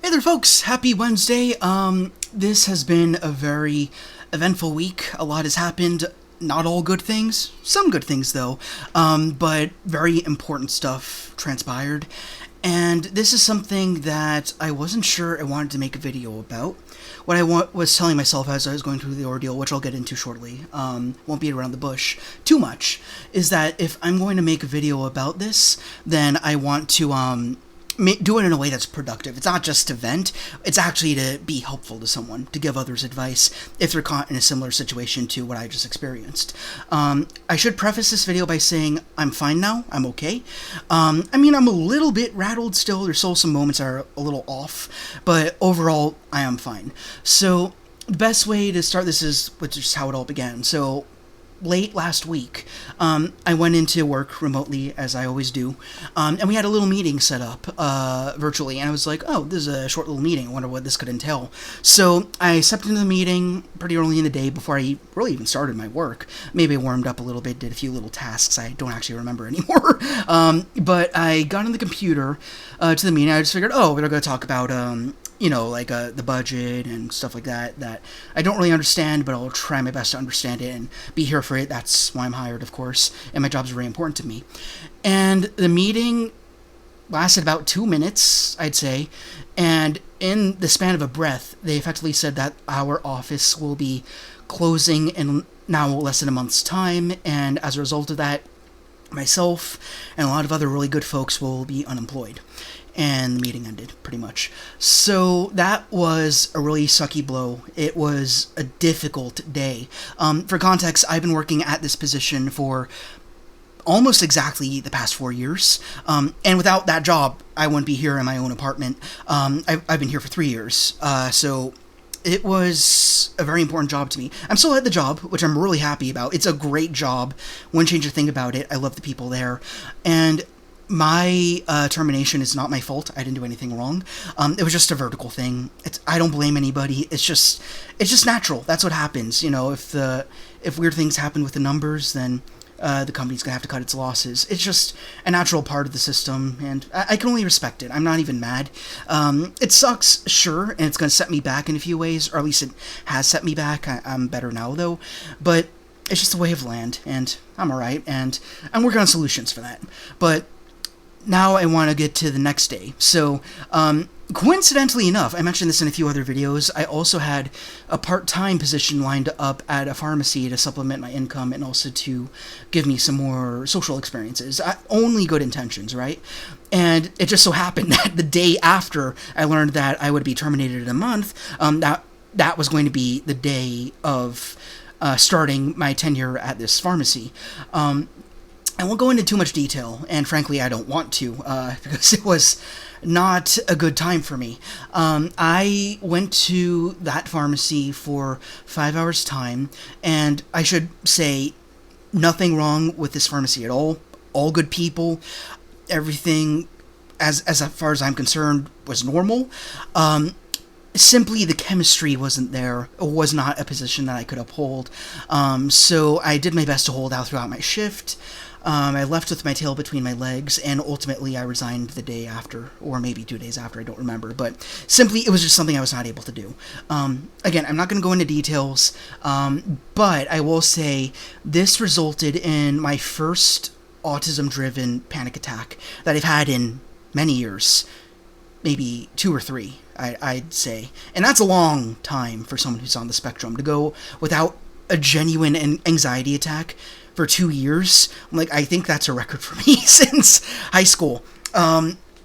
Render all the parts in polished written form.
Hey there, folks. Happy Wednesday. This has been a very eventful week. A lot has happened. Not all good things. Some good things, though. But very important stuff transpired. And this is something that I wasn't sure I wanted to make a video about. What I was telling myself as I was going through the ordeal, which I'll get into shortly, won't beat around the bush too much, is that if I'm going to make a video about this, then I want to, do it in a way that's productive. It's not just to vent, it's actually to be helpful to someone, to give others advice if they're caught in a similar situation to what I just experienced. I should preface this video by saying I'm fine now, I'm okay. I'm a little bit rattled still, there's still some moments that are a little off, but overall, I am fine. So, the best way to start this is with just how it all began. So, late last week, I went into work remotely, as I always do, and we had a little meeting set up virtually, and I was like, oh, this is a short little meeting, I wonder what this could entail. So I stepped into the meeting pretty early in the day before I really even started my work. Maybe I warmed up a little bit, did a few little tasks I don't actually remember anymore, but I got on the computer to the meeting. I just figured, oh, we're going to talk about the budget and stuff like that I don't really understand, but I'll try my best to understand it and be here for it. That's why I'm hired, of course, and my job's very important to me. And the meeting lasted about 2 minutes, I'd say, and in the span of a breath, they effectively said that our office will be closing in now less than a month's time, and as a result of that, myself and a lot of other really good folks will be unemployed. And the meeting ended, pretty much. So that was a really sucky blow. It was a difficult day. For context, I've been working at this position for almost exactly the past 4 years. And without that job, I wouldn't be here in my own apartment. I've been here for 3 years. So it was a very important job to me. I'm still at the job, which I'm really happy about. It's a great job. Wouldn't change a thing about it. I love the people there. And my termination is not my fault. I didn't do anything wrong. It was just a vertical thing. I don't blame anybody. It's just natural. That's what happens. You know, if weird things happen with the numbers, then the company's gonna have to cut its losses. It's just a natural part of the system, and I can only respect it. I'm not even mad. It sucks, sure, and it's gonna set me back in a few ways, or at least it has set me back. I'm better now, though, but it's just a way of land, and I'm alright, and I'm working on solutions for that. But now I want to get to the next day. So, coincidentally enough, I mentioned this in a few other videos, I also had a part-time position lined up at a pharmacy to supplement my income and also to give me some more social experiences. Only good intentions, right? And it just so happened that the day after I learned that I would be terminated in a month, that was going to be the day of starting my tenure at this pharmacy. I won't go into too much detail, and frankly, I don't want to, because it was not a good time for me. I went to that pharmacy for 5 hours' time, and I should say nothing wrong with this pharmacy at all. All good people. Everything, as far as I'm concerned, was normal. Simply the chemistry wasn't there. It was not a position that I could uphold. So I did my best to hold out throughout my shift. I left with my tail between my legs, and ultimately I resigned the day after, or maybe 2 days after, I don't remember, but simply it was just something I was not able to do. Again, I'm not going to go into details, but I will say this resulted in my first autism-driven panic attack that I've had in many years, maybe 2 or 3, I'd say, and that's a long time for someone who's on the spectrum, to go without a genuine anxiety attack for 2 years. I think that's a record for me since high school.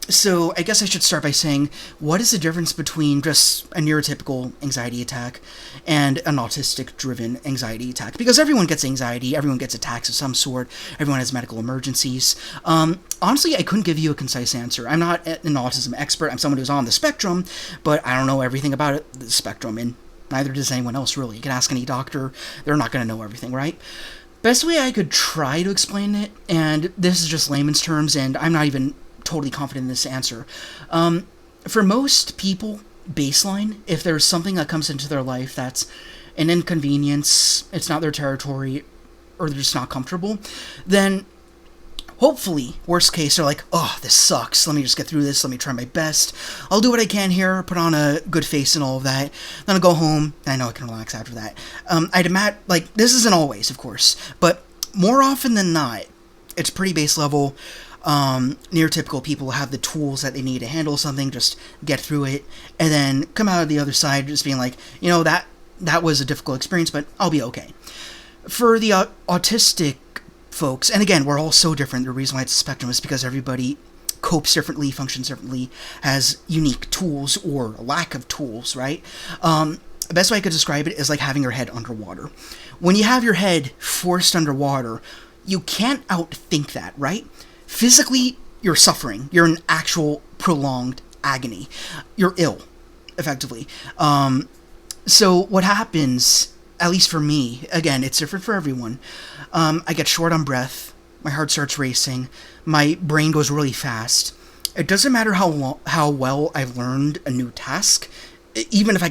So I guess I should start by saying, what is the difference between just a neurotypical anxiety attack and an autistic-driven anxiety attack? Because everyone gets anxiety, everyone gets attacks of some sort, everyone has medical emergencies. Honestly, I couldn't give you a concise answer. I'm not an autism expert, I'm someone who's on the spectrum, but I don't know everything about the spectrum, and neither does anyone else, really. You can ask any doctor, they're not going to know everything, right? Best way I could try to explain it, and this is just layman's terms, and I'm not even totally confident in this answer. For most people, baseline, if there's something that comes into their life that's an inconvenience, it's not their territory, or they're just not comfortable, then Hopefully, worst case, they're like, oh, this sucks. Let me just get through this. Let me try my best. I'll do what I can here, put on a good face and all of that. Then I'll go home. I know I can relax after that. I'd imagine, like, this isn't always, of course, but more often than not, it's pretty base level. Near typical people have the tools that they need to handle something, just get through it, and then come out of the other side just being like, that was a difficult experience, but I'll be okay. For the autistic folks, and again, we're all so different. The reason why it's a spectrum is because everybody copes differently, functions differently, has unique tools or a lack of tools, right? The best way I could describe it is like having your head underwater. When you have your head forced underwater, you can't outthink that, right? Physically, you're suffering. You're in actual prolonged agony. You're ill, effectively. So what happens, at least for me, again, it's different for everyone. I get short on breath. My heart starts racing. My brain goes really fast. It doesn't matter how well I've learned a new task. Even if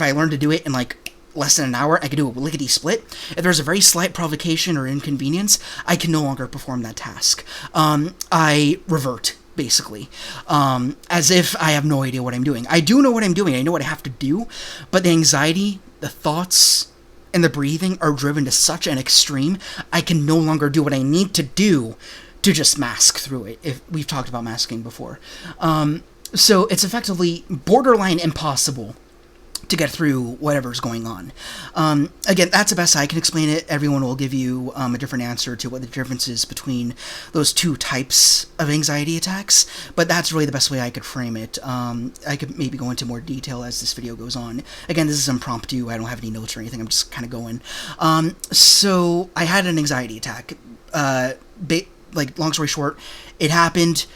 I learn to do it in like less than an hour, I can do a lickety split. If there's a very slight provocation or inconvenience, I can no longer perform that task. I revert, basically, as if I have no idea what I'm doing. I do know what I'm doing. I know what I have to do, but the anxiety, the thoughts, and the breathing are driven to such an extreme, I can no longer do what I need to do to just mask through it. If we've talked about masking before. So it's effectively borderline impossible to get through whatever's going on. Again, that's the best I can explain it. Everyone will give you a different answer to what the difference is between those two types of anxiety attacks, but that's really the best way I could frame it. I could maybe go into more detail as this video goes on. Again, this is impromptu. I don't have any notes or anything. I'm just kind of going. So I had an anxiety attack. Long story short, it happened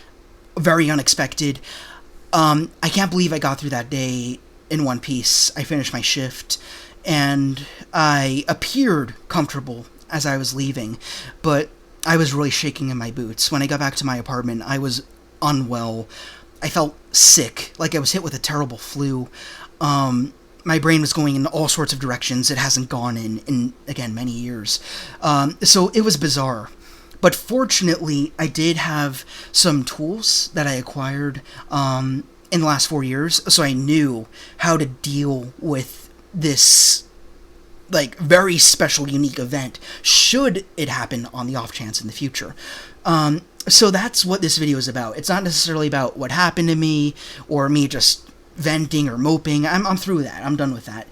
very unexpected. I can't believe I got through that day in one piece. I finished my shift, and I appeared comfortable as I was leaving, but I was really shaking in my boots. When I got back to my apartment, I was unwell. I felt sick, like I was hit with a terrible flu. My brain was going in all sorts of directions it hasn't gone in again, many years. So it was bizarre. But fortunately, I did have some tools that I acquired in the last 4 years, so I knew how to deal with this, like, very special, unique event, should it happen on the off chance in the future. So that's what this video is about. It's not necessarily about what happened to me, or me just venting or moping. I'm through that. I'm done with that.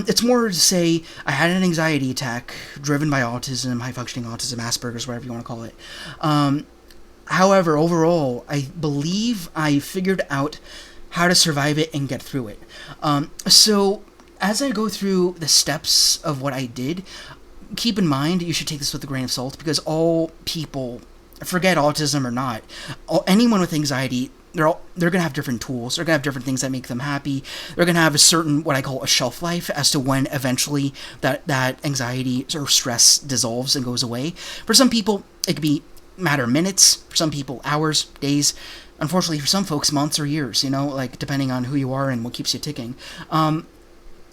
It's more to say I had an anxiety attack driven by autism, high-functioning autism, Asperger's, whatever you want to call it. However, overall, I believe I figured out how to survive it and get through it. So as I go through the steps of what I did, keep in mind, you should take this with a grain of salt, because all people, forget autism or not, anyone with anxiety, they're going to have different tools. They're going to have different things that make them happy. They're going to have a certain, what I call a shelf life, as to when eventually that anxiety or stress dissolves and goes away. For some people, it could be matter of minutes. For some people, hours, days. Unfortunately, for some folks, months or years, like depending on who you are and what keeps you ticking.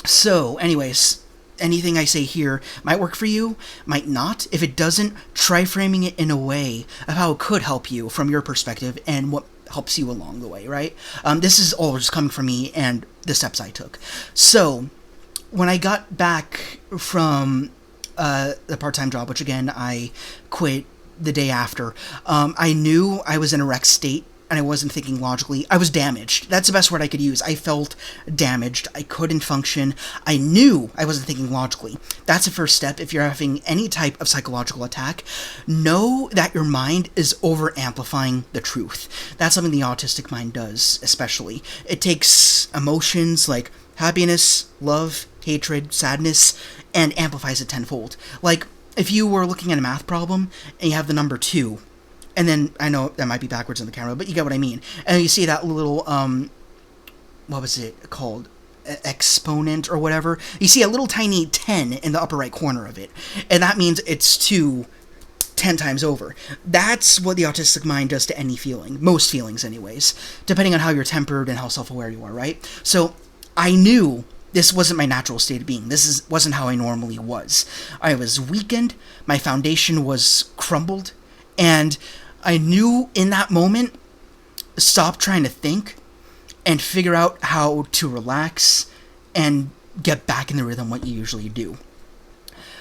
So anyways, anything I say here might work for you, might not. If it doesn't, try framing it in a way of how it could help you from your perspective and what helps you along the way, right? This is all just coming from me and the steps I took. So when I got back from the part-time job, which again, I quit the day after, I knew I was in a wrecked state and I wasn't thinking logically. I was damaged. That's the best word I could use. I felt damaged. I couldn't function. I knew I wasn't thinking logically. That's the first step. If you're having any type of psychological attack, know that your mind is over-amplifying the truth. That's something the autistic mind does, especially. It takes emotions like happiness, love, hatred, sadness, and amplifies it tenfold. Like, if you were looking at a math problem and you have the number 2, and then, I know that might be backwards in the camera, but you get what I mean. And you see that little, what was it called? Exponent or whatever. You see a little tiny 10 in the upper right corner of it. And that means it's 2 10 times over. That's what the autistic mind does to any feeling. Most feelings, anyways. Depending on how you're tempered and how self-aware you are, right? So, I knew this wasn't my natural state of being. Wasn't how I normally was. I was weakened. My foundation was crumbled. And I knew in that moment, stop trying to think and figure out how to relax and get back in the rhythm what you usually do.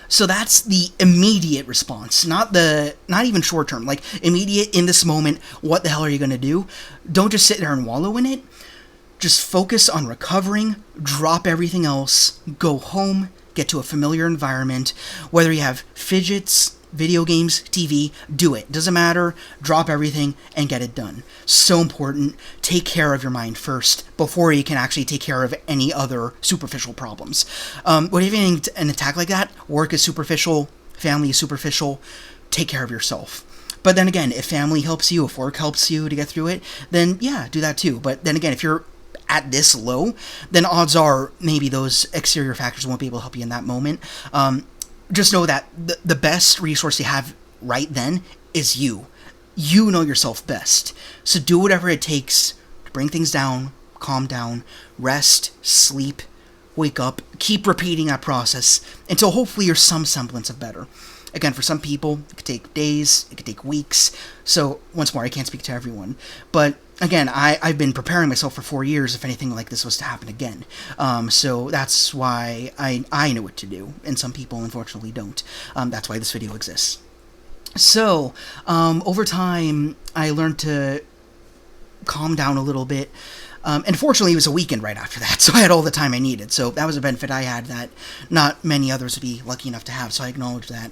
So that's the immediate response, not even short term, like immediate in this moment, what the hell are you going to do? Don't just sit there and wallow in it. Just focus on recovering, drop everything else, go home, get to a familiar environment, whether you have fidgets, video games, TV, do it. Doesn't matter. Drop everything and get it done. So important. Take care of your mind first before you can actually take care of any other superficial problems. When you're having an attack like that, work is superficial, family is superficial. Take care of yourself. But then again, if family helps you, if work helps you to get through it, then yeah, do that too. But then again, if you're at this low, then odds are maybe those exterior factors won't be able to help you in that moment. Just know that the best resource you have right then is you. You know yourself best. So do whatever it takes to bring things down, calm down, rest, sleep, wake up, keep repeating that process until hopefully you're some semblance of better. Again, for some people, it could take days, it could take weeks. So once more, I can't speak to everyone. But again, I've been preparing myself for 4 years if anything like this was to happen again. So that's why I know what to do, and some people unfortunately don't. That's why this video exists. So, over time, I learned to calm down a little bit. And fortunately, it was a weekend right after that, so I had all the time I needed. So that was a benefit I had that not many others would be lucky enough to have, so I acknowledge that.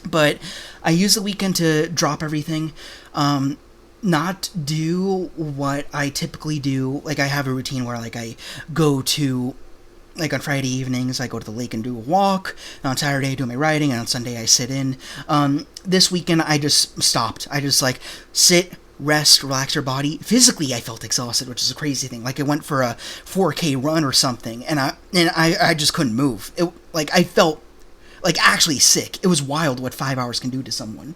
But I used the weekend to drop everything, not do what I typically do. Like, I have a routine where, like, I go to, like, on Friday evenings, I go to the lake and do a walk, and on Saturday I do my writing, and on Sunday I sit in. This weekend I just stopped. I just, like, sit, rest, relax your body. Physically, I felt exhausted, which is a crazy thing. Like, I went for a 4K run or something, and I just couldn't move. I felt like actually sick. It was wild what 5 hours can do to someone.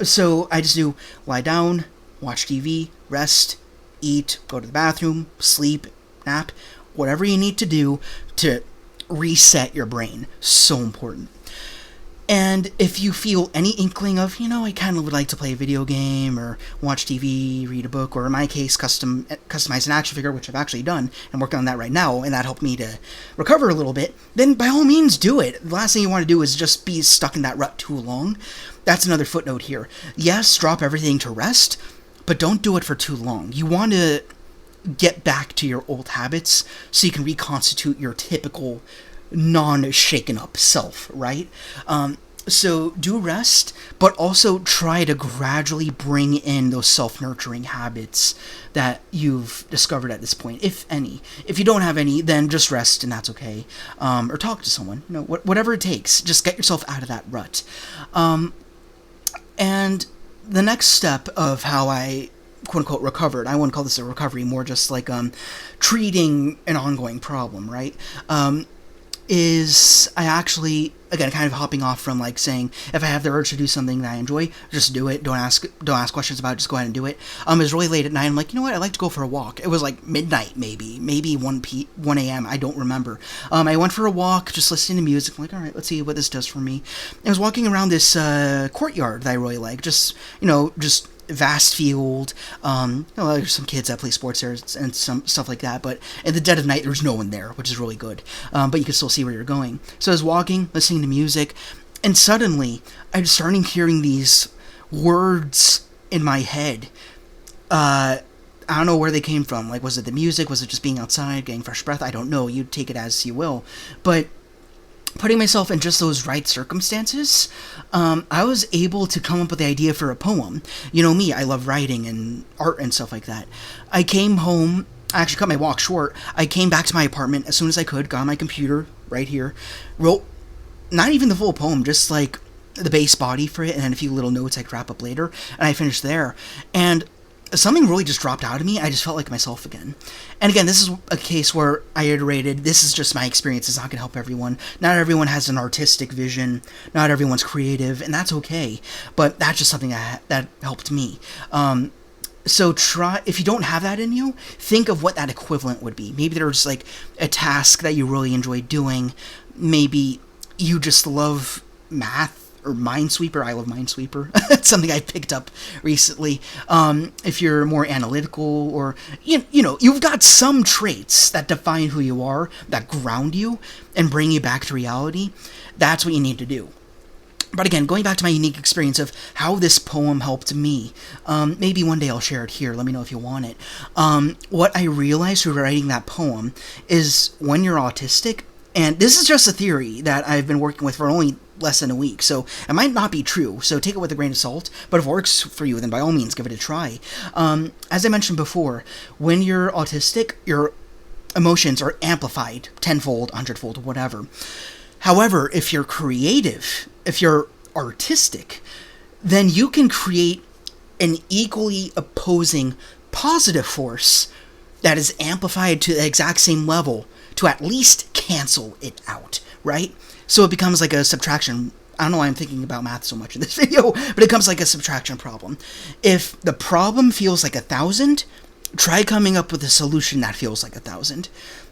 So I just do lie down, watch TV, rest, eat, go to the bathroom, sleep, nap, whatever you need to do to reset your brain. So important. And if you feel any inkling of, I kind of would like to play a video game or watch TV, read a book, or in my case, customize an action figure, which I've actually done, and working on that right now, and that helped me to recover a little bit, then by all means do it. The last thing you want to do is just be stuck in that rut too long. That's another footnote here. Yes, drop everything to rest, but don't do it for too long. You want to get back to your old habits so you can reconstitute your typical non-shaken up self, right? So do rest, but also try to gradually bring in those self-nurturing habits that you've discovered at this point, if any. If you don't have any, then just rest and that's okay. Or talk to someone, whatever it takes. Just get yourself out of that rut. And the next step of how I quote-unquote recovered, I wouldn't call this a recovery, more just like treating an ongoing problem, right? Is I actually, again, kind of hopping off from like saying, if I have the urge to do something that I enjoy, just do it. Don't ask questions about it, just go ahead and do it. It was really late at night. I'm like, you know what? I'd like to go for a walk. It was like midnight, maybe 1 a.m. I don't remember. I went for a walk, just listening to music. I'm like, all right, let's see what this does for me. I was walking around this courtyard that I really like. Just vast field. There's some kids that play sports there and some stuff like that, but in the dead of night there's no one there, which is really good. But you can still see where you're going. So I was walking, listening to music, and suddenly I'm starting hearing these words in my head. I don't know where they came from. Like, was it the music? Was it just being outside, getting fresh breath? I don't know. You take it as you will. But putting myself in just those right circumstances, I was able to come up with the idea for a poem. You know me, I love writing and art and stuff like that. I came home, I actually cut my walk short. I came back to my apartment as soon as I could, got on my computer right here, wrote not even the full poem, just like the base body for it, and then a few little notes I could wrap up later, and I finished there. And something really just dropped out of me. I just felt like myself again. And again, this is a case where I iterated, this is just my experience. It's not going to help everyone. Not everyone has an artistic vision. Not everyone's creative, and that's okay. But that's just something that helped me. So try, if you don't have that in you, think of what that equivalent would be. Maybe there's like a task that you really enjoy doing. Maybe you just love math or Minesweeper. I love Minesweeper. It's something I picked up recently. If you're more analytical, or you've got some traits that define who you are, that ground you and bring you back to reality, that's what you need to do. But again, going back to my unique experience of how this poem helped me, maybe one day I'll share it here. Let me know if you want it. What I realized through writing that poem is when you're autistic, and this is just a theory that I've been working with for only less than a week, so it might not be true, so take it with a grain of salt, but if it works for you, then by all means, give it a try. As I mentioned before, when you're autistic, your emotions are amplified tenfold, hundredfold, whatever. However, if you're creative, if you're artistic, then you can create an equally opposing positive force that is amplified to the exact same level to at least cancel it out, right? So it becomes like a subtraction. I don't know why I'm thinking about math so much in this video, but it becomes like a subtraction problem. If the problem feels like 1,000, try coming up with a solution that feels like 1,000.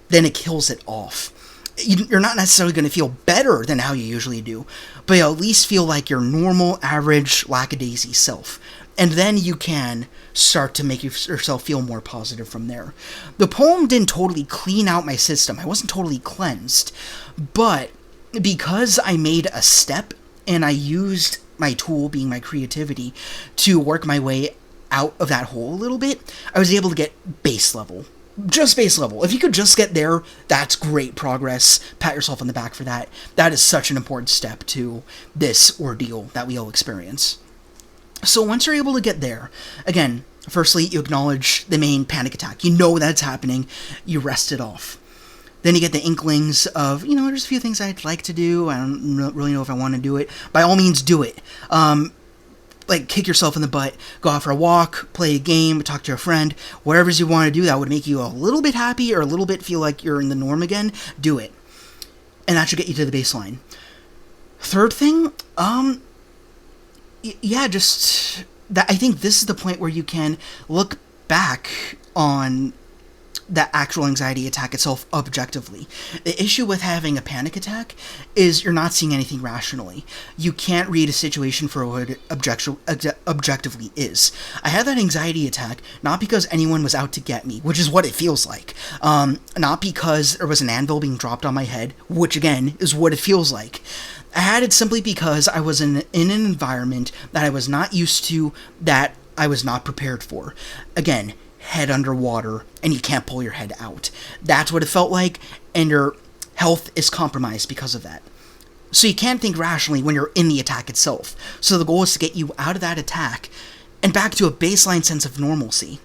Then it kills it off. You're not necessarily going to feel better than how you usually do, but you'll at least feel like your normal, average, lackadaisy self. And then you can start to make yourself feel more positive from there. The poem didn't totally clean out my system. I wasn't totally cleansed. But because I made a step and I used my tool, being my creativity, to work my way out of that hole a little bit, I was able to get base level. Just base level. If you could just get there, that's great progress. Pat yourself on the back for that. That is such an important step to this ordeal that we all experience. So once you're able to get there, again, firstly, you acknowledge the main panic attack. You know that's happening. You rest it off. Then you get the inklings of, there's a few things I'd like to do. I don't really know if I want to do it. By all means, do it. Kick yourself in the butt, go out for a walk, play a game, talk to a friend, whatever you want to do that would make you a little bit happy or a little bit feel like you're in the norm again, do it. And that should get you to the baseline. Third thing, just that I think this is the point where you can look back on that actual anxiety attack itself objectively. The issue with having a panic attack is you're not seeing anything rationally. You can't read a situation for what it objectively is. I had that anxiety attack not because anyone was out to get me, which is what it feels like. Not because there was an anvil being dropped on my head, which again is what it feels like. I had it simply because I was in an environment that I was not used to, that I was not prepared for. Again, head underwater, and you can't pull your head out. That's what it felt like, and your health is compromised because of that. So you can't think rationally when you're in the attack itself. So the goal is to get you out of that attack and back to a baseline sense of normalcy.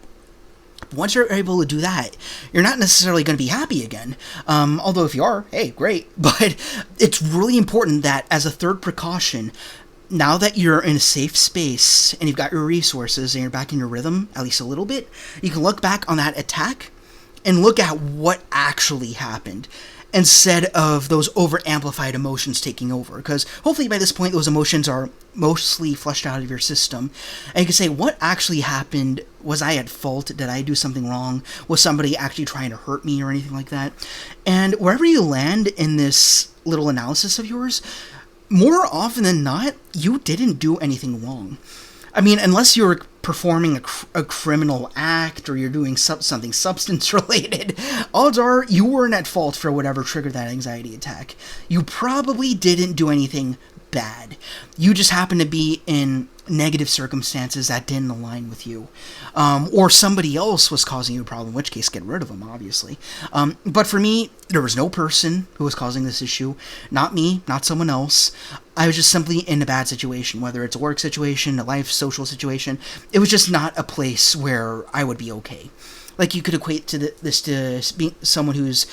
Once you're able to do that, you're not necessarily going to be happy again. Although if you are, hey, great. But it's really important that as a third precaution, now that you're in a safe space and you've got your resources and you're back in your rhythm, at least a little bit, you can look back on that attack and look at what actually happened instead of those over-amplified emotions taking over. Because hopefully by this point, those emotions are mostly flushed out of your system. And you can say, what actually happened? Was I at fault? Did I do something wrong? Was somebody actually trying to hurt me or anything like that? And wherever you land in this little analysis of yours, more often than not, you didn't do anything wrong. I mean, unless you're performing a criminal act or you're doing something substance-related, odds are you weren't at fault for whatever triggered that anxiety attack. You probably didn't do anything bad. You just happened to be in negative circumstances that didn't align with you. Or somebody else was causing you a problem, in which case get rid of them, obviously. But for me, there was no person who was causing this issue. Not me, not someone else. I was just simply in a bad situation, whether it's a work situation, a life, social situation. It was just not a place where I would be okay. Like, you could equate this to being someone who's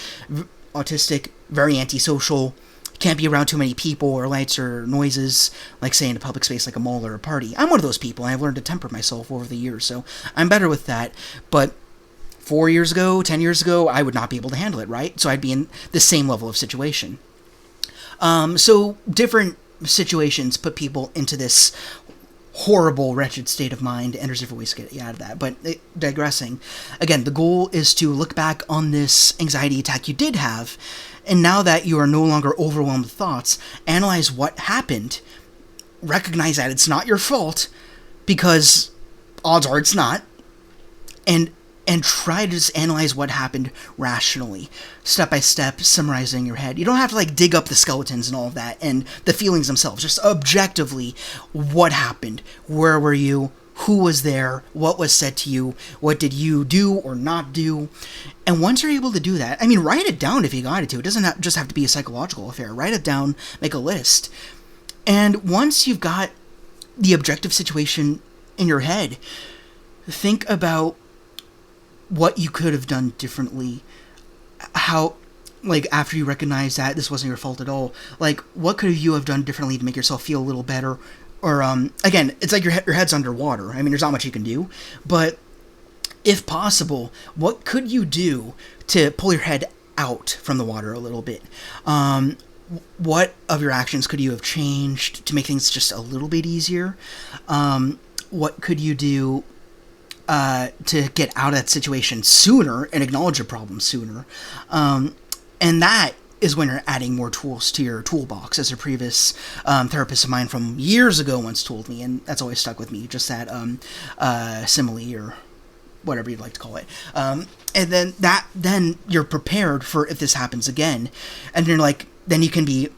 autistic, very antisocial, can't be around too many people or lights or noises, like, say, in a public space like a mall or a party. I'm one of those people, and I've learned to temper myself over the years, so I'm better with that. But 4 years ago, 10 years ago, I would not be able to handle it, right? So I'd be in the same level of situation. So different situations put people into this horrible, wretched state of mind, and there's different ways to get you out of that. But digressing, again, the goal is to look back on this anxiety attack you did have, and now that you are no longer overwhelmed with thoughts, analyze what happened recognize that it's not your fault, because odds are it's not, and try to just analyze what happened rationally, step by step, summarizing in your head. You don't have to like dig up the skeletons and all of that and the feelings themselves. Just objectively, what happened? Where were you? Who was there? What was said to you? What did you do or not do? And once you're able to do that, I mean, write it down if you got it to. It doesn't just have to be a psychological affair. Write it down, make a list. And once you've got the objective situation in your head, think about what you could have done differently. How, like, after you recognize that this wasn't your fault at all, like, what could you have done differently to make yourself feel a little better? Or, again, it's like your head's underwater. I mean, there's not much you can do. But if possible, what could you do to pull your head out from the water a little bit? What of your actions could you have changed to make things just a little bit easier? What could you do to get out of that situation sooner and acknowledge your problem sooner? And that is when you're adding more tools to your toolbox, as a previous therapist of mine from years ago once told me, and that's always stuck with me, just that simile, or whatever you'd like to call it. And then you're prepared for if this happens again, and you're like, then you can be,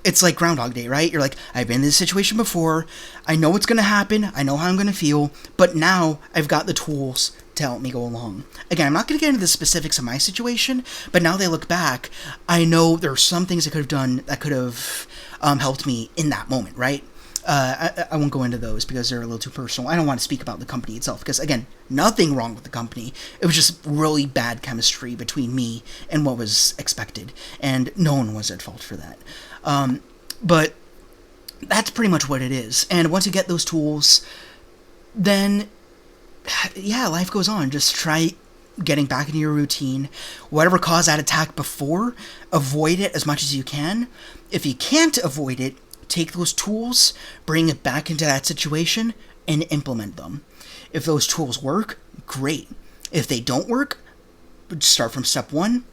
it's like Groundhog Day, right? You're like, I've been in this situation before, I know what's going to happen, I know how I'm going to feel, but now I've got the tools to help me go along. Again, I'm not going to get into the specifics of my situation, but now that I look back, I know there are some things I could have done that could have helped me in that moment, right? I won't go into those because they're a little too personal. I don't want to speak about the company itself because, again, nothing wrong with the company. It was just really bad chemistry between me and what was expected, and no one was at fault for that. But that's pretty much what it is. And once you get those tools, then, yeah, life goes on. Just try getting back into your routine. Whatever caused that attack before, avoid it as much as you can. If you can't avoid it, take those tools, bring it back into that situation, and implement them. If those tools work, great. If they don't work, start from step one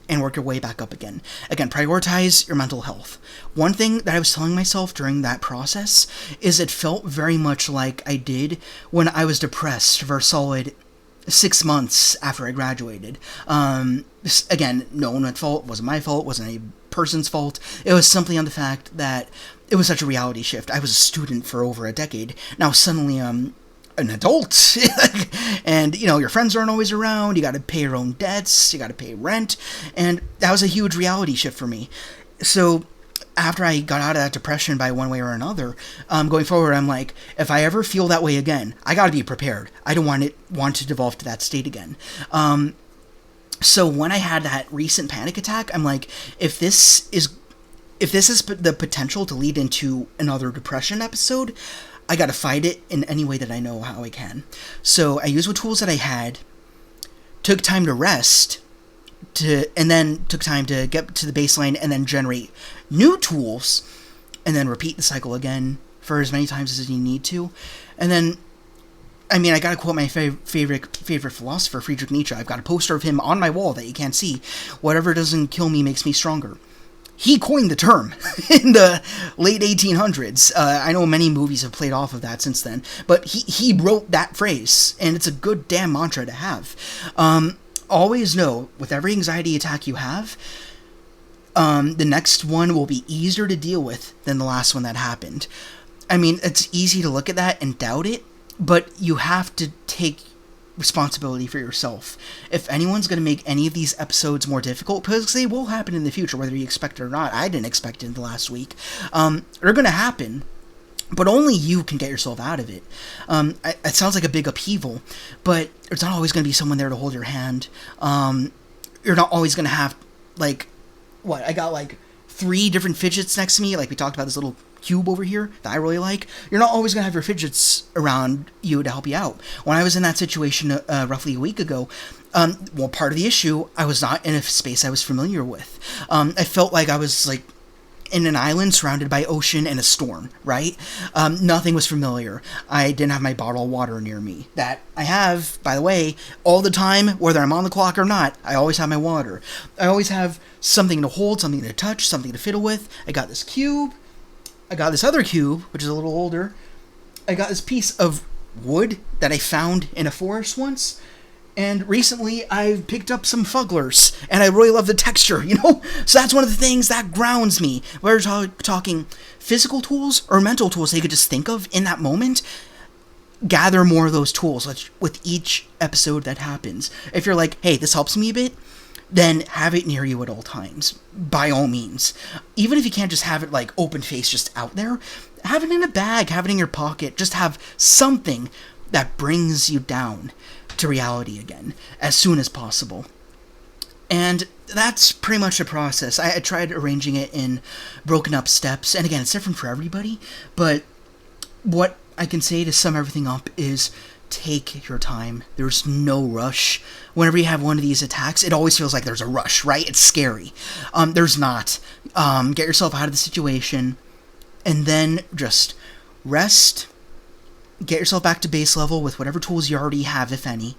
and work your way back up again. Again, prioritize your mental health. One thing that I was telling myself during that process is it felt very much like I did when I was depressed for a solid 6 months after I graduated. Again, no one at fault. It wasn't my fault. It wasn't any person's fault. It was simply on the fact that it was such a reality shift. I was a student for over a decade. Now suddenly I'm an adult. And, you know, your friends aren't always around. You got to pay your own debts. You got to pay rent. And that was a huge reality shift for me. So after I got out of that depression by one way or another, going forward, I'm like, if I ever feel that way again, I got to be prepared. I don't want to devolve to that state again. So when I had that recent panic attack, I'm like, if this is the potential to lead into another depression episode, I got to fight it in any way that I know how I can. So I used the tools that I had, took time to rest, and then took time to get to the baseline and then generate new tools, and then repeat the cycle again for as many times as you need to. And then, I mean, I gotta quote my favorite philosopher, Friedrich Nietzsche. I've got a poster of him on my wall that you can't see. Whatever doesn't kill me makes me stronger. He coined the term in the late 1800s. I know many movies have played off of that since then, but he wrote that phrase, and it's a good damn mantra to have. Always know, with every anxiety attack you have, the next one will be easier to deal with than the last one that happened. I mean, it's easy to look at that and doubt it, but you have to take responsibility for yourself. If anyone's going to make any of these episodes more difficult, because they will happen in the future, whether you expect it or not, I didn't expect it in the last week, they're going to happen, but only you can get yourself out of it. It sounds like a big upheaval, but there's not always going to be someone there to hold your hand. You're not always going to have, like, I got 3 different fidgets next to me, like we talked about this little cube over here that I really like. You're not always going to have your fidgets around you to help you out. When I was in that situation roughly a week ago, part of the issue, I was not in a space I was familiar with. I felt like I was in an island surrounded by ocean and a storm, right? Nothing was familiar. I didn't have my bottle of water near me. That I have, by the way, all the time, whether I'm on the clock or not, I always have my water. I always have something to hold, something to touch, something to fiddle with. I got this cube. I got this other cube, which is a little older. I got this piece of wood that I found in a forest once. And recently, I've picked up some fugglers, and I really love the texture, you know? So that's one of the things that grounds me. Whether we're talking physical tools or mental tools that you could just think of in that moment, gather more of those tools with each episode that happens. If you're like, hey, this helps me a bit, then have it near you at all times, by all means. Even if you can't just have it, like, open face just out there, have it in a bag, have it in your pocket, just have something that brings you down to reality again as soon as possible. And that's pretty much the process. I tried arranging it in broken up steps, and again, it's different for everybody, but what I can say to sum everything up is take your time. There's no rush. Whenever you have one of these attacks, it always feels like there's a rush, right? It's scary. There's not. Get yourself out of the situation, and then just rest. Get yourself back to base level with whatever tools you already have, if any.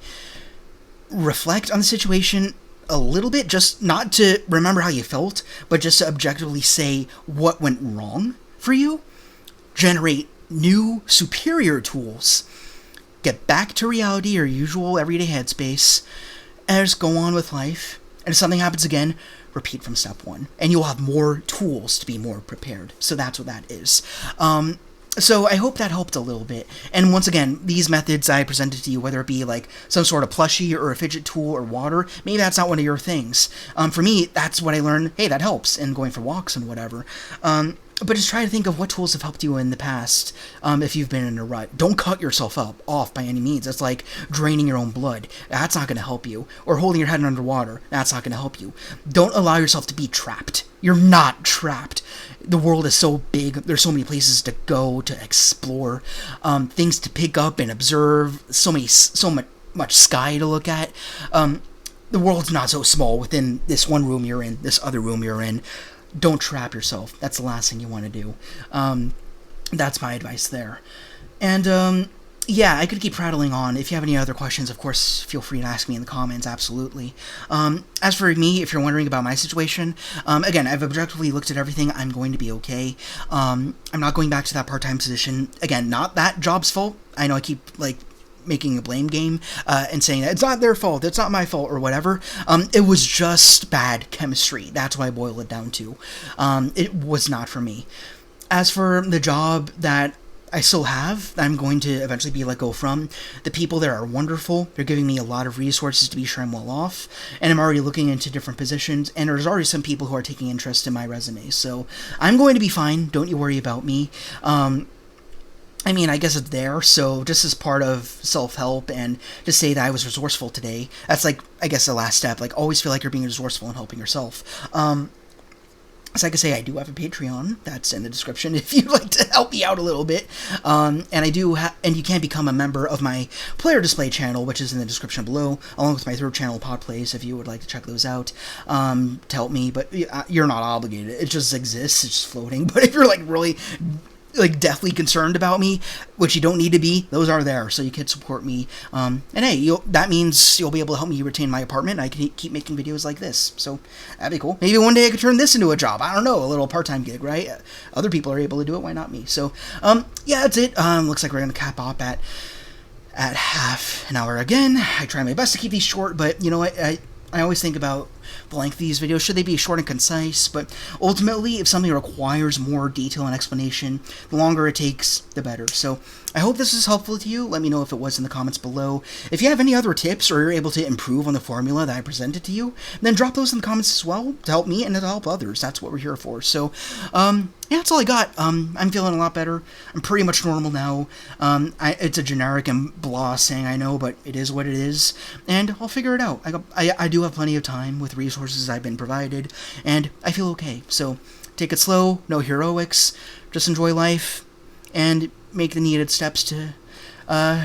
Reflect on the situation a little bit, just not to remember how you felt, but just to objectively say what went wrong for you. Generate new, superior tools. Get back to reality, your usual everyday headspace, and just go on with life. And if something happens again, repeat from step one. And you'll have more tools to be more prepared. So that's what that is. So I hope that helped a little bit. And once again, these methods I presented to you, whether it be like some sort of plushie or a fidget tool or water, maybe that's not one of your things. For me, that's what I learned. Hey, that helps in going for walks and whatever. But just try to think of what tools have helped you in the past if you've been in a rut. Don't cut yourself off by any means. It's like draining your own blood. That's not going to help you. Or holding your head underwater. That's not going to help you. Don't allow yourself to be trapped. You're not trapped. The world is so big. There's so many places to go, to explore, things to pick up and observe, so much sky to look at. The world's not so small within this one room you're in, this other room you're in. Don't trap yourself. That's the last thing you want to do. That's my advice there. And, yeah, I could keep prattling on. If you have any other questions, of course, feel free to ask me in the comments, absolutely. As for me, if you're wondering about my situation, again, I've objectively looked at everything. I'm going to be okay. I'm not going back to that part-time position. Again, not that job's fault. I know I keep, like, making a blame game and saying that it's not their fault, it's not my fault, or whatever. It was just bad chemistry. That's what I boil it down to. It was not for me. As for the job that I still have, I'm going to eventually be let go from, the people there are wonderful. They're giving me a lot of resources to be sure I'm well off, and I'm already looking into different positions, and there's already some people who are taking interest in my resume, so I'm going to be fine. Don't you worry about me. I mean, I guess it's there, so just as part of self-help and to say that I was resourceful today, that's like, I guess the last step, like, always feel like you're being resourceful and helping yourself. So I can say I do have a Patreon. That's in the description if you'd like to help me out a little bit. And I do, and you can become a member of my player display channel, which is in the description below, along with my third channel, Pod Plays, if you would like to check those out to help me. But you're not obligated. It just exists. It's just floating. But if you're like really, like, deathly concerned about me, which you don't need to be, those are there, so you can support me. And hey, that means you'll be able to help me retain my apartment, and I can keep making videos like this, so that'd be cool. Maybe one day I could turn this into a job. I don't know, a little part-time gig, right? Other people are able to do it, why not me? So, yeah, that's it. Looks like we're gonna cap off at half an hour again. I try my best to keep these short, but you know what, I always think about the length of these videos. Should they be short and concise? But ultimately, if something requires more detail and explanation, the longer it takes, the better. So I hope this is helpful to you. Let me know if it was in the comments below. If you have any other tips or you're able to improve on the formula that I presented to you, then drop those in the comments as well to help me and to help others. That's what we're here for. So, yeah, that's all I got. I'm feeling a lot better. I'm pretty much normal now. It's a generic and blah saying, I know, but it is what it is, and I'll figure it out. I do have plenty of time with resources I've been provided, and I feel okay. So take it slow, no heroics, just enjoy life, and make the needed steps to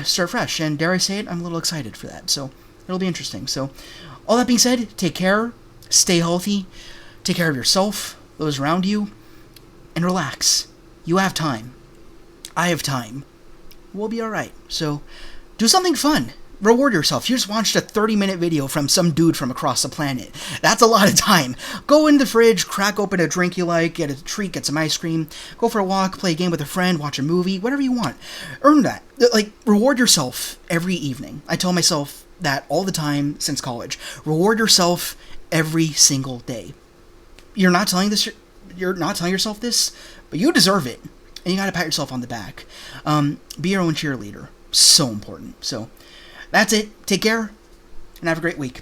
start fresh. And dare I say it, I'm a little excited for that. So it'll be interesting. So all that being said, take care, stay healthy, take care of yourself, those around you, and relax. You have time. I have time. We'll be alright. So do something fun. Reward yourself. You just watched a 30-minute video from some dude from across the planet. That's a lot of time. Go in the fridge, crack open a drink you like, get a treat, get some ice cream, go for a walk, play a game with a friend, watch a movie, whatever you want. Earn that. Like, reward yourself every evening. I tell myself that all the time since college. Reward yourself every single day. You're not telling yourself this, but you deserve it. And you gotta pat yourself on the back. Be your own cheerleader. So important. So, that's it. Take care, and have a great week.